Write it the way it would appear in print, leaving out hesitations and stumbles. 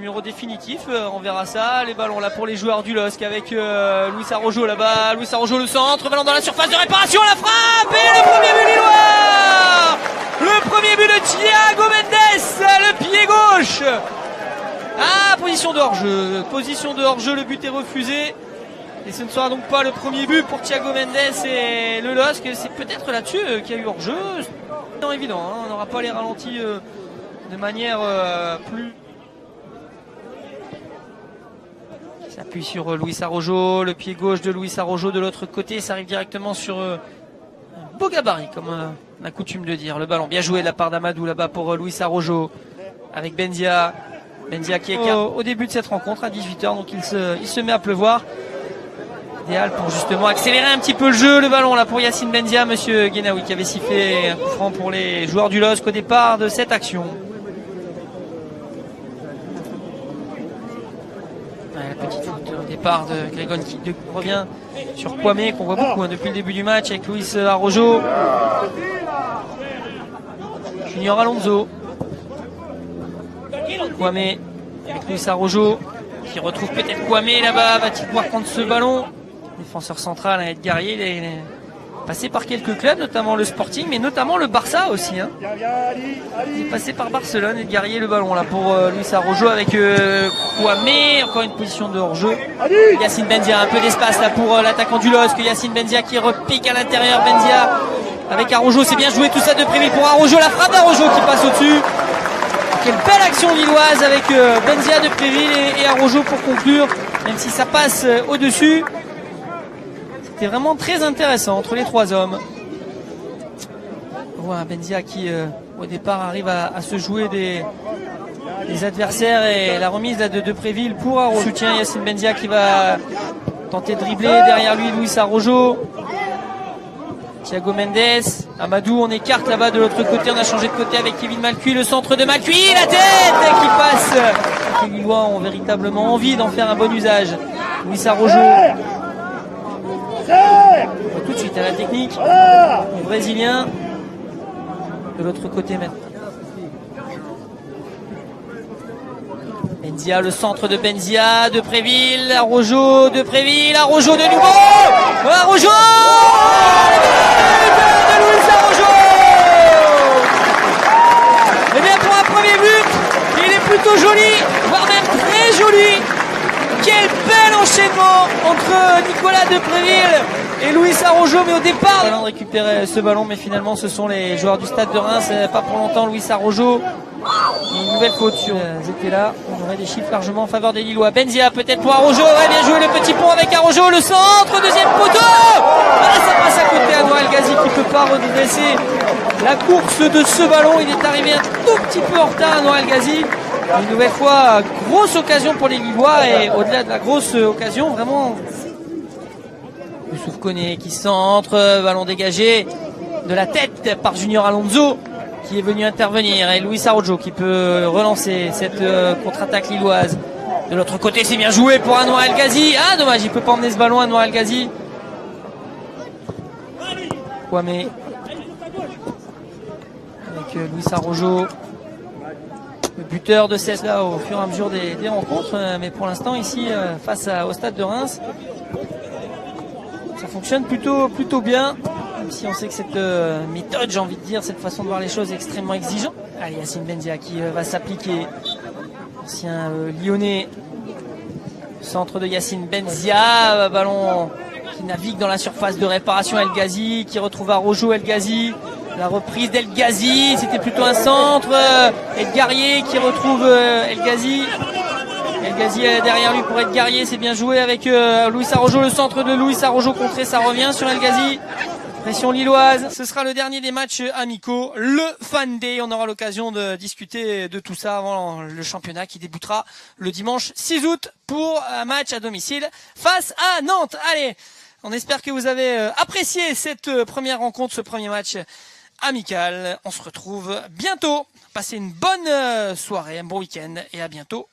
numéro définitif. On verra ça. Les ballons là pour les joueurs du LOSC avec Luis Arrojo là-bas. Luis Arrojo le centre, ballon dans la surface de réparation, la frappe et le premier but lillois. Le premier but de Thiago Mendes, le pied gauche. Ah, position de hors-jeu. Position de hors-jeu, le but est refusé. Et ce ne sera donc pas le premier but pour Thiago Mendes et le LOSC. C'est peut-être là-dessus qu'il y a eu hors-jeu. C'est évident, hein. On n'aura pas les ralentis de manière plus... Il s'appuie sur Luis Arrojo, le pied gauche de Luis Arrojo de l'autre côté. Ça arrive directement sur un beau gabarit, comme on a coutume de dire. Le ballon bien joué de la part d'Amadou là-bas pour Luis Arrojo avec Benzia. Benzia qui est au début de cette rencontre à 18h, donc il se met à pleuvoir. Idéal pour justement accélérer un petit peu le jeu. Le ballon là pour Yacine Benzia, monsieur Guénaoui qui avait sifflé un coup franc pour les joueurs du LOSC au départ de cette action. La petite faute au départ de Grégon qui revient sur Kwame qu'on voit beaucoup depuis le début du match avec Luis Arrojo. Junior Alonso. Kwame avec Luis Arrojo qui retrouve peut-être Kwame là-bas. Va-t-il pouvoir prendre ce ballon? Défenseur central, Edgar Guerrier, il est passé par quelques clubs, notamment le Sporting, mais notamment le Barça aussi. Hein. Il est passé par Barcelone. Edgar Guerrier, le ballon là pour Luis Arrojo avec Kwame, encore une position de hors-jeu. Yacine Benzia, un peu d'espace là pour l'attaquant du LOSC. Yacine Benzia qui repique à l'intérieur. Benzia avec Arrojo, c'est bien joué tout ça de Préville pour Arrojo. La frappe d'Arrojo qui passe au-dessus. Quelle belle action lilloise avec Benzia de Préville et Arrojo pour conclure, même si ça passe au-dessus. C'était vraiment très intéressant entre les trois hommes. On voit Benzia qui au départ arrive à se jouer des adversaires et la remise là, de Préville pour Arrojo. Soutien Yacine Benzia qui va tenter de dribbler derrière lui Luis Arrojo. Thiago Mendes, Amadou, on écarte là-bas de l'autre côté, on a changé de côté avec Kevin Malcuit, le centre de Malcuit, la tête qui passe. Les Lillois ont véritablement envie d'en faire un bon usage. Luis Arrojo. On va tout de suite à la technique. Le Brésilien. De l'autre côté maintenant. Benzia, le centre de Benzia, de Préville, Arrojo, de Préville, Arrojo de nouveau. Arrojo de Luis Arrojo. Et bien pour un premier but, il est plutôt joli, voire même très joli. Quel bel enchaînement entre Nicolas de Préville et Luis Arrojo, mais au départ de récupérer ce ballon, mais finalement ce sont les joueurs du stade de Reims, pas pour longtemps. Luis Arrojo, une nouvelle faute sur Zetela, on aurait des chiffres largement en faveur des Lillois. Benzia peut-être pour Arrojo, ouais, bien joué le petit pont avec Arrojo, le centre, deuxième poteau, ça passe à côté à Noël Gazi qui peut pas redresser la course de ce ballon. Il est arrivé un tout petit peu en retard à Noël Gazi. Une nouvelle fois, grosse occasion pour les Lillois et au-delà de la grosse occasion, vraiment Youssouf Koné qui centre, ballon dégagé de la tête par Junior Alonso qui est venu intervenir et Luis Arrojo qui peut relancer cette contre-attaque lilloise. De l'autre côté, c'est bien joué pour Anwar El Ghazi. Ah dommage, il peut pas emmener ce ballon Anwar El Ghazi. Kwame avec Luis Arrojo, le buteur de cette là au fur et à mesure des rencontres, mais pour l'instant ici face au stade de Reims, ça fonctionne plutôt bien, même si on sait que cette méthode, j'ai envie de dire, cette façon de voir les choses est extrêmement exigeante. Allez, Yacine Benzia qui va s'appliquer, ancien lyonnais, centre de Yacine Benzia, ballon qui navigue dans la surface de réparation. El Ghazi qui retrouve Arrojo. El Ghazi, la reprise d'El Ghazi, c'était plutôt un centre. Edgar Guerrier qui retrouve El Ghazi. El Ghazi derrière lui pour Edgar Guerrier, c'est bien joué avec Luis Arrojo, le centre de Luis Arrojo contré, ça revient sur El Ghazi. Pression lilloise. Ce sera le dernier des matchs amicaux, le Fan Day. On aura l'occasion de discuter de tout ça avant le championnat qui débutera le dimanche 6 août pour un match à domicile face à Nantes. Allez, on espère que vous avez apprécié cette première rencontre, ce premier match amical. On se retrouve bientôt. Passez une bonne soirée, un bon week-end et à bientôt